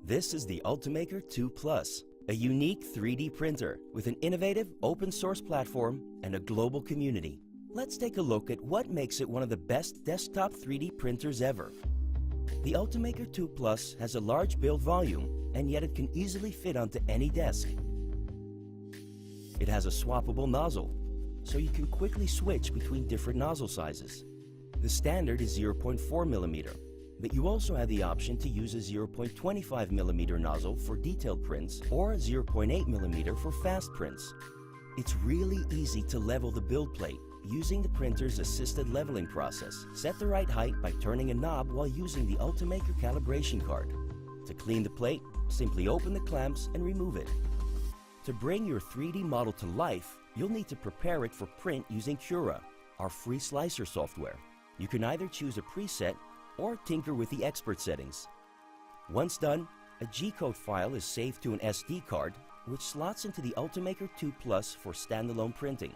This is the Ultimaker 2 Plus, a unique 3D printer with an innovative open source platform and a global community. Let's take a look at what makes it one of the best desktop 3D printers ever. The Ultimaker 2 Plus has a large build volume, and yet it can easily fit onto any desk. It has a swappable nozzle, so you can quickly switch between different nozzle sizes. The standard is 0.4mm, but you also have the option to use a 0.25mm nozzle for detailed prints or 0.8mm for fast prints. It's really easy to level the build plate using the printer's assisted leveling process. Set the right height by turning a knob while using the Ultimaker calibration card. To clean the plate, simply open the clamps and remove it. To bring your 3D model to life, you'll need to prepare it for print using Cura, our free slicer software. You can either choose a preset or tinker with the expert settings. Once done, a G-code file is saved to an SD card, which slots into the Ultimaker 2 Plus for standalone printing.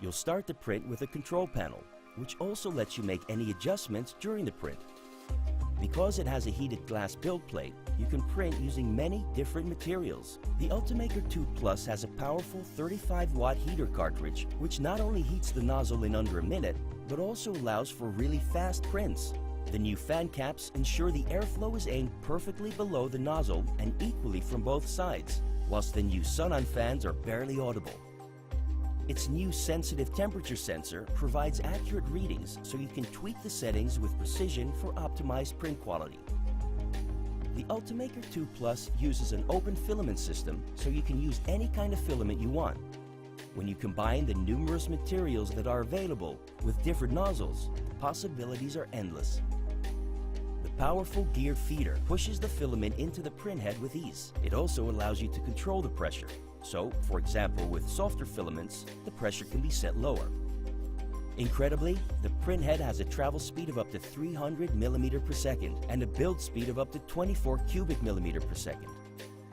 You'll start the print with a control panel, which also lets you make any adjustments during the print. Because it has a heated glass build plate, you can print using many different materials. The Ultimaker 2 Plus has a powerful 35-watt heater cartridge, which not only heats the nozzle in under a minute, but also allows for really fast prints. The new fan caps ensure the airflow is aimed perfectly below the nozzle and equally from both sides, whilst the new Sun-On fans are barely audible. Its new sensitive temperature sensor provides accurate readings so you can tweak the settings with precision for optimized print quality. The Ultimaker 2 Plus uses an open filament system so you can use any kind of filament you want. When you combine the numerous materials that are available with different nozzles, the possibilities are endless. The powerful geared feeder pushes the filament into the printhead with ease. It also allows you to control the pressure. So, for example, with softer filaments, the pressure can be set lower. Incredibly, the printhead has a travel speed of up to 300 mm per second and a build speed of up to 24 cubic millimeter per second.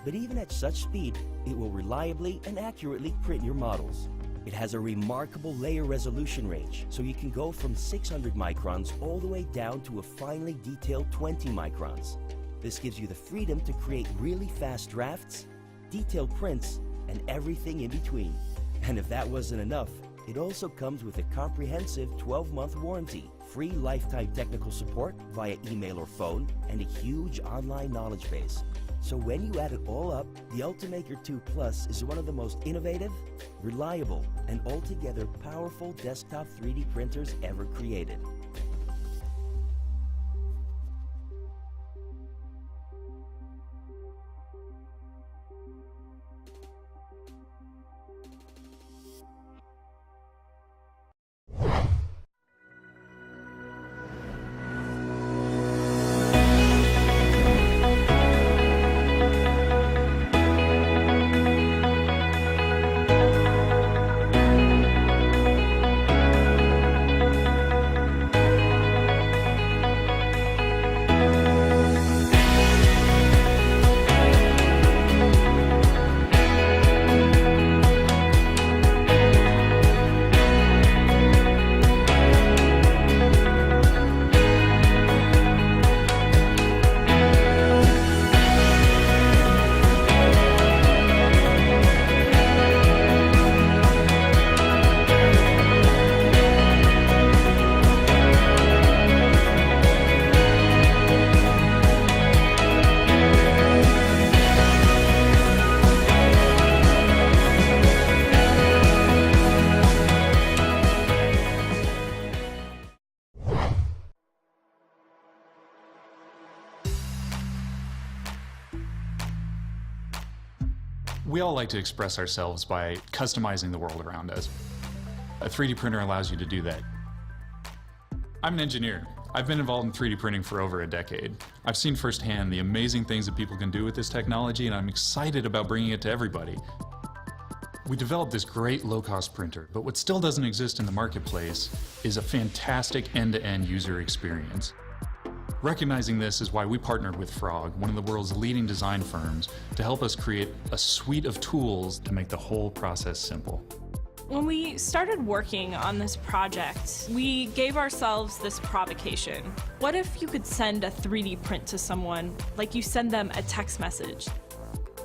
But even at such speed, it will reliably and accurately print your models. It has a remarkable layer resolution range, so you can go from 600 microns all the way down to a finely detailed 20 microns. This gives you the freedom to create really fast drafts, detailed prints, and everything in between. And if that wasn't enough, it also comes with a comprehensive 12-month warranty, free lifetime technical support via email or phone, and a huge online knowledge base. So when you add it all up, the Ultimaker 2 Plus is one of the most innovative, reliable, and altogether powerful desktop 3D printers ever created. We all like to express ourselves by customizing the world around us. A 3D printer allows you to do that. I'm an engineer. I've been involved in 3D printing for over a decade. I've seen firsthand the amazing things that people can do with this technology, and I'm excited about bringing it to everybody. We developed this great low-cost printer, but what still doesn't exist in the marketplace is a fantastic end-to-end user experience. Recognizing this is why we partnered with Frog, one of the world's leading design firms, to help us create a suite of tools to make the whole process simple. When we started working on this project, we gave ourselves this provocation. What if you could send a 3D print to someone like you send them a text message?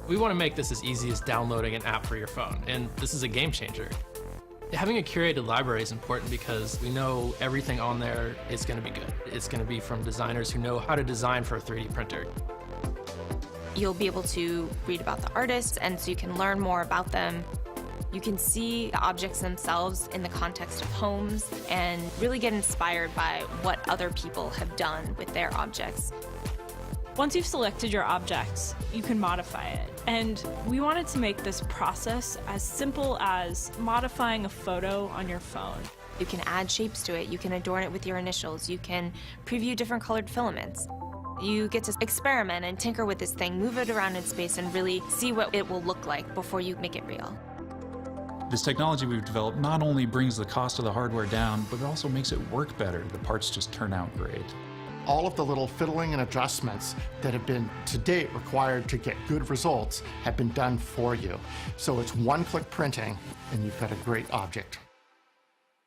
We want to make this as easy as downloading an app for your phone, and this is a game changer. Having a curated library is important because we know everything on there is going to be good. It's going to be from designers who know how to design for a 3D printer. You'll be able to read about the artists, and so you can learn more about them. You can see the objects themselves in the context of homes and really get inspired by what other people have done with their objects. Once you've selected your object, you can modify it. And we wanted to make this process as simple as modifying a photo on your phone. You can add shapes to it, you can adorn it with your initials, you can preview different colored filaments. You get to experiment and tinker with this thing, move it around in space, and really see what it will look like before you make it real. This technology we've developed not only brings the cost of the hardware down, but it also makes it work better. The parts just turn out great. All of the little fiddling and adjustments that have been to date required to get good results have been done for you. So it's one-click printing, and you've got a great object.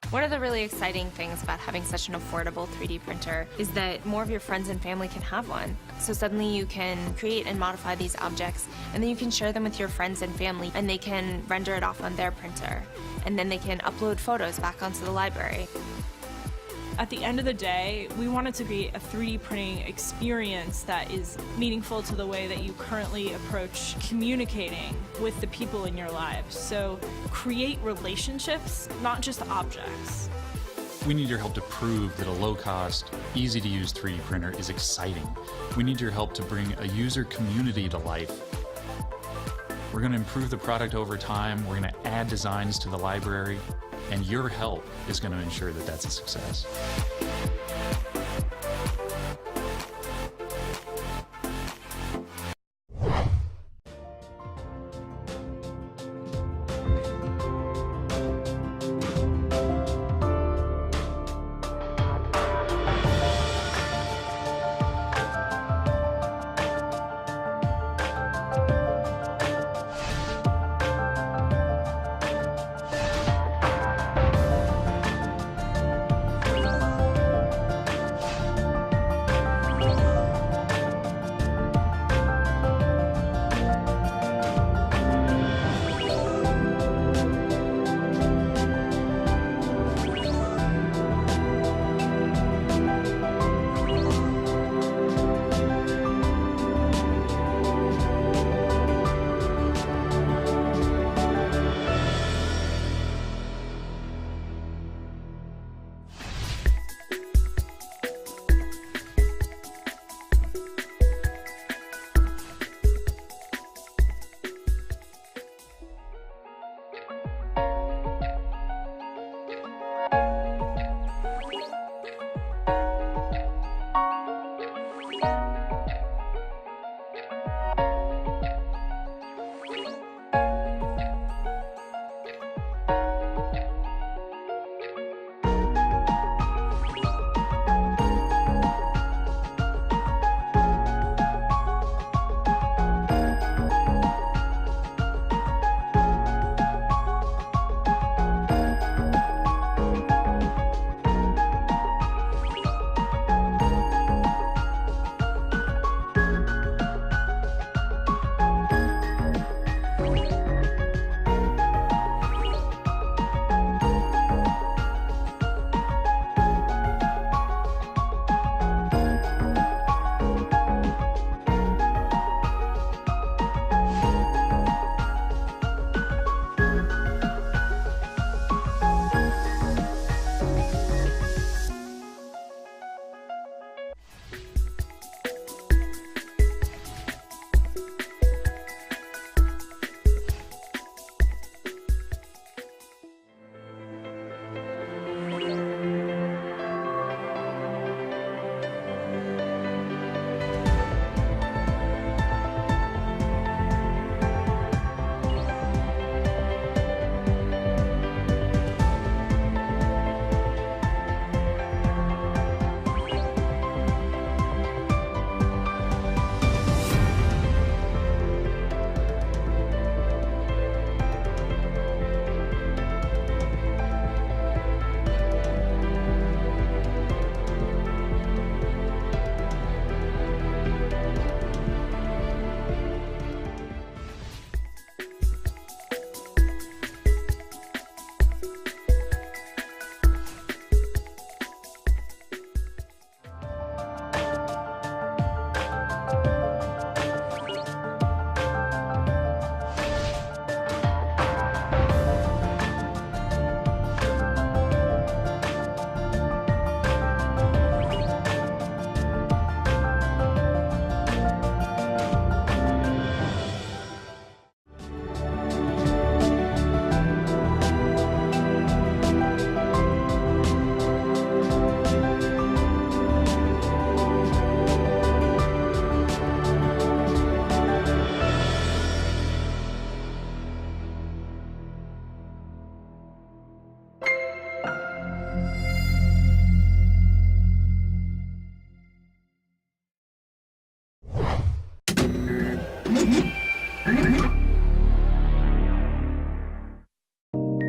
One of the really exciting things about having such an affordable 3D printer is that more of your friends and family can have one. So suddenly you can create and modify these objects, and then you can share them with your friends and family, and they can render it off on their printer. And then they can upload photos back onto the library. At the end of the day, we wanted to create a 3D printing experience that is meaningful to the way that you currently approach communicating with the people in your lives. So create relationships, not just objects. We need your help to prove that a low-cost, easy-to-use 3D printer is exciting. We need your help to bring a user community to life. We're going to improve the product over time. We're going to add designs to the library. And your help is going to ensure that that's a success.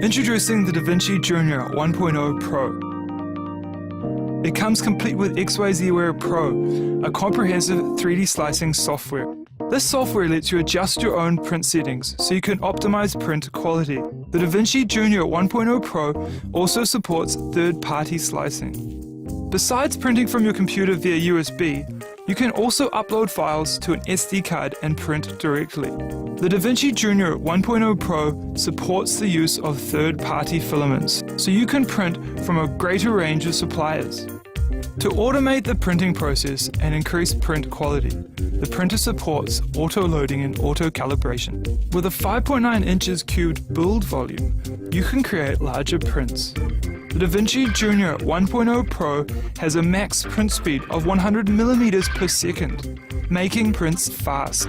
Introducing the DaVinci Junior 1.0 Pro. It comes complete with XYZware Pro, a comprehensive 3D slicing software. This software lets you adjust your own print settings so you can optimize print quality. The DaVinci Junior 1.0 Pro also supports third-party slicing. Besides printing from your computer via USB, you can also upload files to an SD card and print directly. The DaVinci Junior 1.0 Pro supports the use of third-party filaments, so you can print from a greater range of suppliers. To automate the printing process and increase print quality, the printer supports auto-loading and auto-calibration. With a 5.9 inches cubed build volume, you can create larger prints. The DaVinci Junior 1.0 Pro has a max print speed of 100 millimeters per second, making prints fast.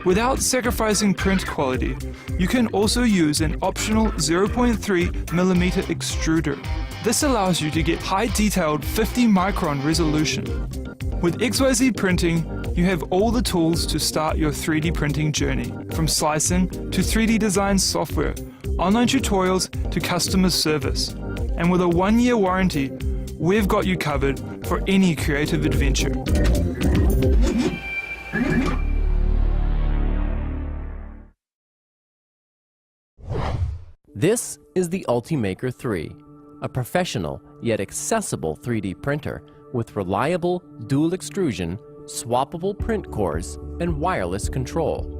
Without sacrificing print quality, you can also use an optional 0.3 millimeter extruder. This allows you to get high-detailed 50 micron resolution. With XYZ Printing, you have all the tools to start your 3D printing journey, from slicing to 3D design software, online tutorials to customer service. And with a 1-year warranty, we've got you covered for any creative adventure. This is the Ultimaker 3, a professional yet accessible 3D printer with reliable dual extrusion, swappable print cores, and wireless control.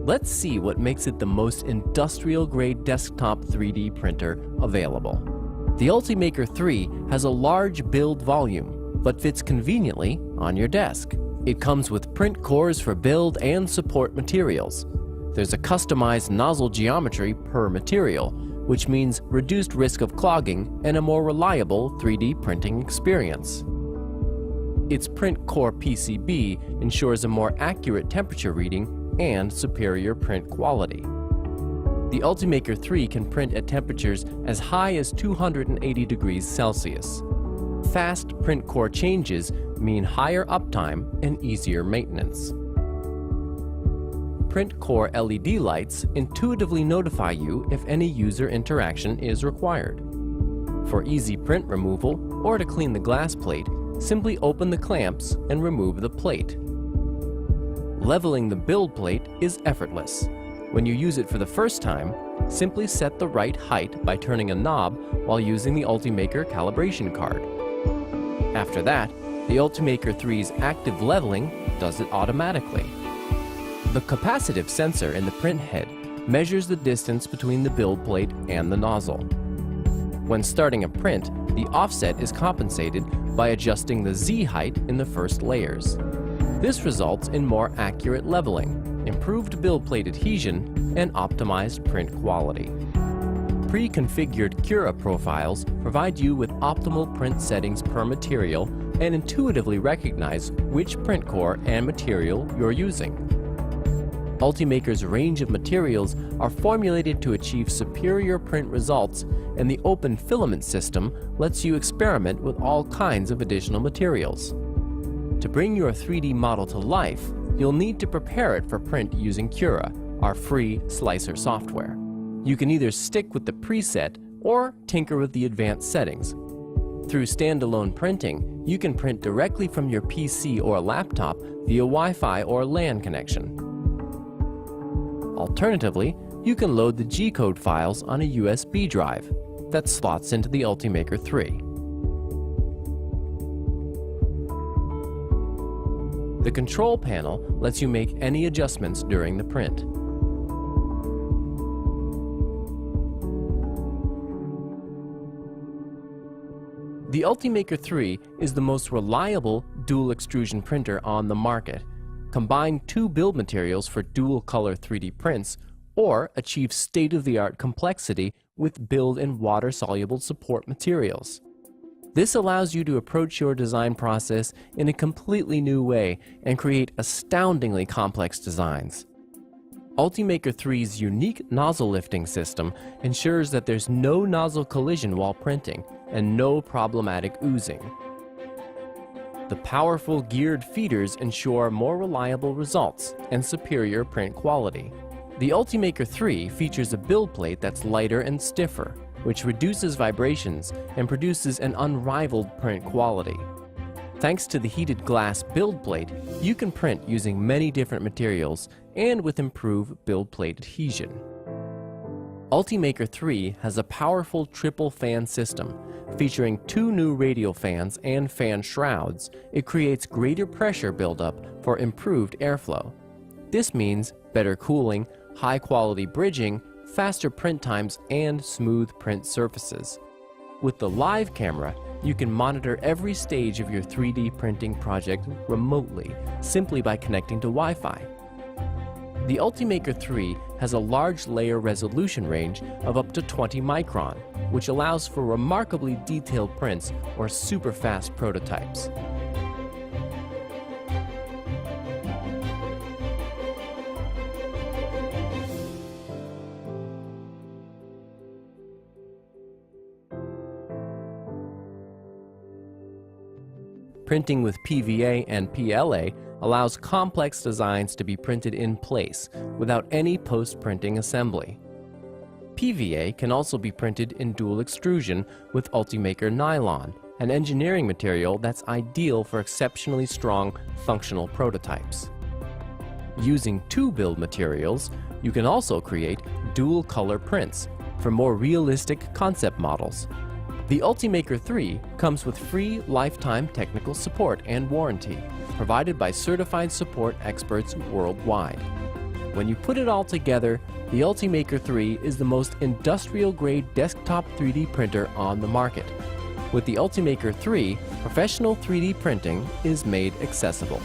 Let's see what makes it the most industrial-grade desktop 3D printer available. The Ultimaker 3 has a large build volume, but fits conveniently on your desk. It comes with print cores for build and support materials. There's a customized nozzle geometry per material, which means reduced risk of clogging and a more reliable 3D printing experience. Its print core PCB ensures a more accurate temperature reading and superior print quality. The Ultimaker 3 can print at temperatures as high as 280 degrees Celsius. Fast print core changes mean higher uptime and easier maintenance. Print core LED lights intuitively notify you if any user interaction is required. For easy print removal or to clean the glass plate, simply open the clamps and remove the plate. Leveling the build plate is effortless. When you use it for the first time, simply set the right height by turning a knob while using the Ultimaker calibration card. After that, the Ultimaker 3's active leveling does it automatically. The capacitive sensor in the print head measures the distance between the build plate and the nozzle. When starting a print, the offset is compensated by adjusting the Z height in the first layers. This results in more accurate leveling, improved build plate adhesion, and optimized print quality. Pre-configured Cura profiles provide you with optimal print settings per material and intuitively recognize which print core and material you're using. Ultimaker's range of materials are formulated to achieve superior print results, and the open filament system lets you experiment with all kinds of additional materials. To bring your 3D model to life, you'll need to prepare it for print using Cura, our free slicer software. You can either stick with the preset or tinker with the advanced settings. Through standalone printing, you can print directly from your PC or laptop via Wi-Fi or LAN connection. Alternatively, you can load the G-code files on a USB drive that slots into the Ultimaker 3. The control panel lets you make any adjustments during the print. The Ultimaker 3 is the most reliable dual extrusion printer on the market. Combine two build materials for dual color 3D prints, or achieve state-of-the-art complexity with build and water-soluble support materials. This allows you to approach your design process in a completely new way and create astoundingly complex designs. Ultimaker 3's unique nozzle lifting system ensures that there's no nozzle collision while printing and no problematic oozing. The powerful geared feeders ensure more reliable results and superior print quality. The Ultimaker 3 features a build plate that's lighter and stiffer, which reduces vibrations and produces an unrivaled print quality. Thanks to the heated glass build plate, you can print using many different materials and with improved build plate adhesion. Ultimaker 3 has a powerful triple fan system. Featuring 2 new radial fans and fan shrouds, it creates greater pressure buildup for improved airflow. This means better cooling, high-quality bridging, faster print times, and smooth print surfaces. With the live camera, you can monitor every stage of your 3D printing project remotely, simply by connecting to Wi-Fi. The Ultimaker 3 has a large layer resolution range of up to 20 micron, which allows for remarkably detailed prints or super fast prototypes. Printing with PVA and PLA allows complex designs to be printed in place without any post-printing assembly. PVA can also be printed in dual extrusion with Ultimaker Nylon, an engineering material that's ideal for exceptionally strong functional prototypes. Using 2 build materials, you can also create dual color prints for more realistic concept models. The Ultimaker 3 comes with free lifetime technical support and warranty, provided by certified support experts worldwide. When you put it all together, the Ultimaker 3 is the most industrial-grade desktop 3D printer on the market. With the Ultimaker 3, professional 3D printing is made accessible.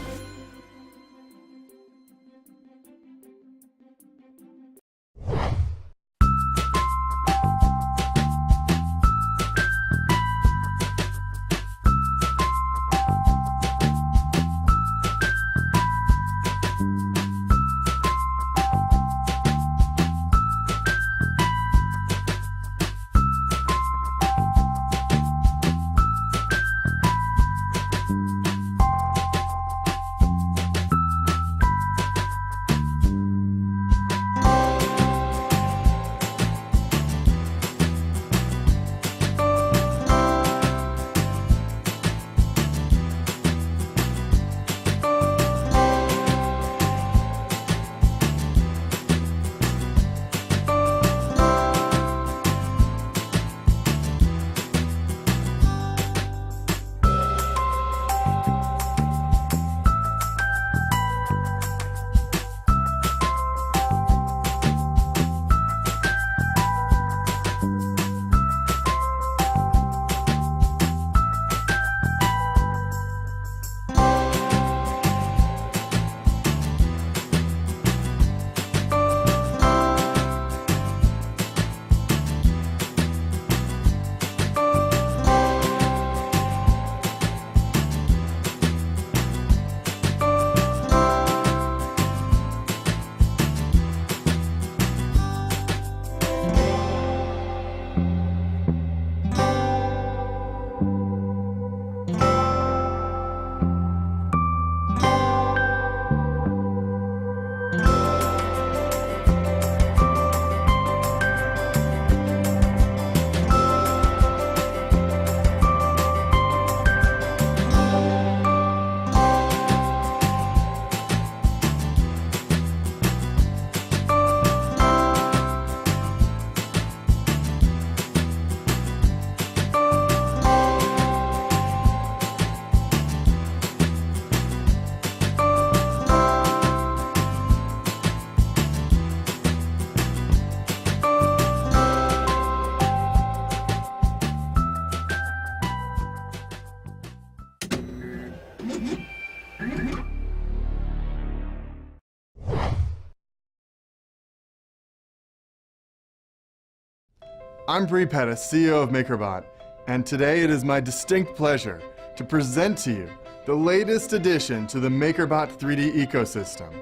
I'm Bree Pettis, CEO of MakerBot, and today it is my distinct pleasure to present to you the latest addition to the MakerBot 3D ecosystem.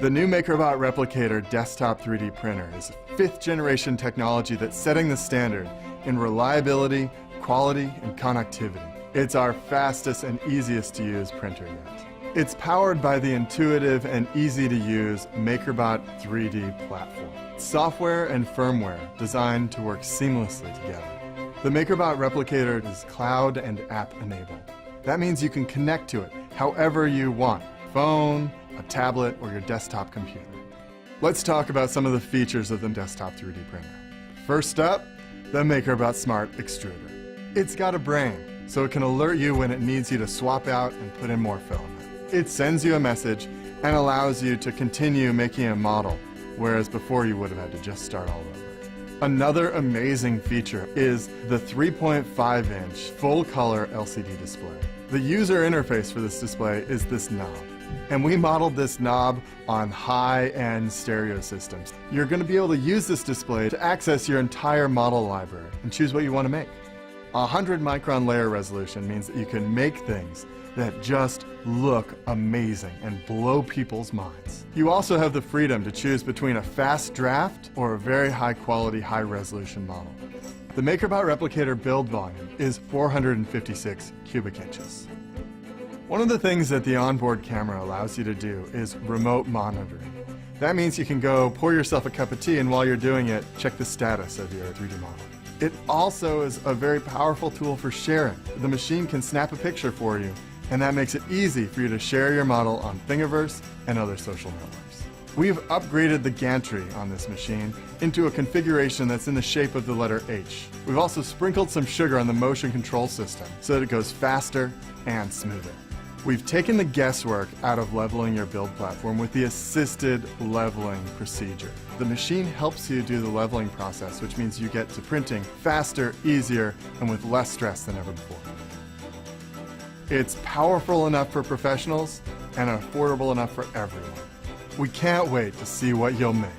The new MakerBot Replicator desktop 3D printer is a 5th generation technology that's setting the standard in reliability, quality, and connectivity. It's our fastest and easiest to use printer yet. It's powered by the intuitive and easy-to-use MakerBot 3D platform. Software and firmware designed to work seamlessly together. The MakerBot Replicator is cloud and app enabled. That means you can connect to it however you want, phone, a tablet, or your desktop computer. Let's talk about some of the features of the desktop 3D printer. First up, the MakerBot Smart Extruder. It's got a brain, so it can alert you when it needs you to swap out and put in more filament. It sends you a message and allows you to continue making a model, whereas before you would have had to just start all over. Another amazing feature is the 3.5-inch full-color LCD display. The user interface for this display is this knob, and we modeled this knob on high-end stereo systems. You're going to be able to use this display to access your entire model library and choose what you want to make. 100-micron layer resolution means that you can make things that just look amazing and blow people's minds. You also have the freedom to choose between a fast draft or a very high-quality, high-resolution model. The MakerBot Replicator build volume is 456 cubic inches. One of the things that the onboard camera allows you to do is remote monitoring. That means you can go pour yourself a cup of tea, and while you're doing it, check the status of your 3D model. It also is a very powerful tool for sharing. The machine can snap a picture for you, and that makes it easy for you to share your model on Thingiverse and other social networks. We've upgraded the gantry on this machine into a configuration that's in the shape of the letter H. We've also sprinkled some sugar on the motion control system so that it goes faster and smoother. We've taken the guesswork out of leveling your build platform with the assisted leveling procedure. The machine helps you do the leveling process, which means you get to printing faster, easier, and with less stress than ever before. It's powerful enough for professionals and affordable enough for everyone. We can't wait to see what you'll make.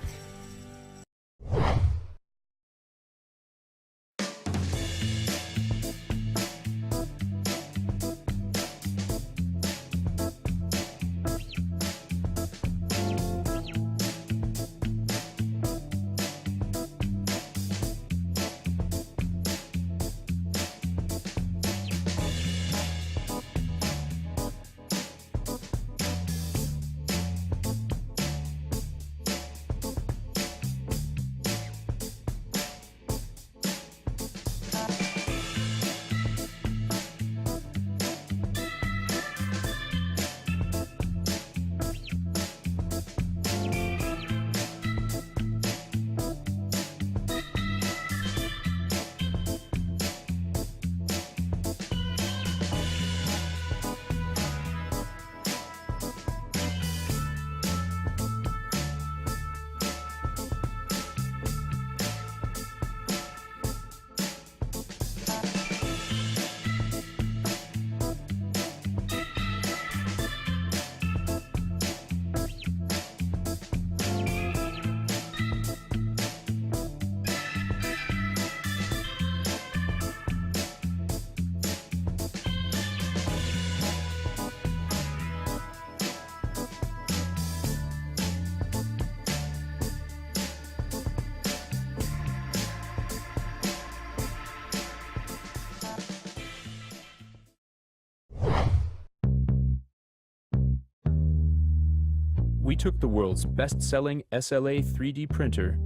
We took the world's best-selling SLA 3D printer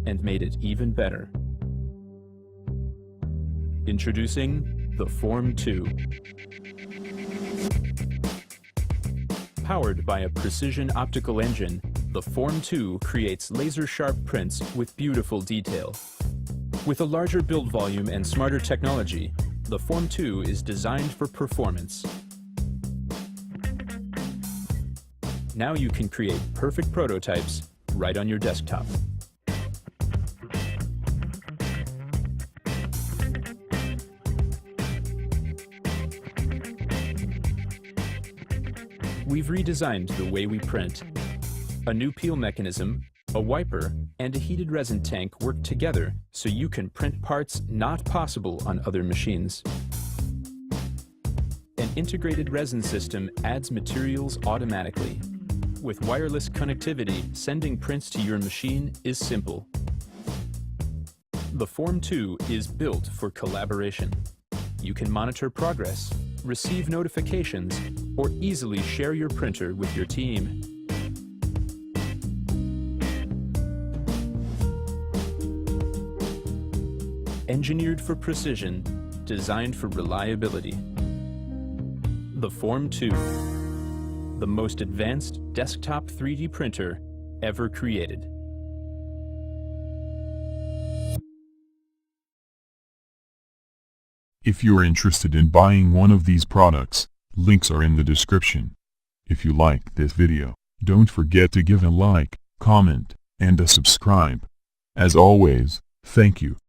and made it even better. Introducing the Form 2. Powered by a precision optical engine, the Form 2 creates laser-sharp prints with beautiful detail. With a larger build volume and smarter technology, the Form 2 is designed for performance. Now you can create perfect prototypes right on your desktop. We've redesigned the way we print. A new peel mechanism, a wiper, and a heated resin tank work together so you can print parts not possible on other machines. An integrated resin system adds materials automatically. With wireless connectivity, sending prints to your machine is simple. The Form 2 is built for collaboration. You can monitor progress, receive notifications, or easily share your printer with your team. Engineered for precision, designed for reliability. The Form 2, the most advanced desktop 3D printer ever created. If you are interested in buying one of these products, links are in the description. If you liked this video, don't forget to give a like, comment, and a subscribe. As always, thank you.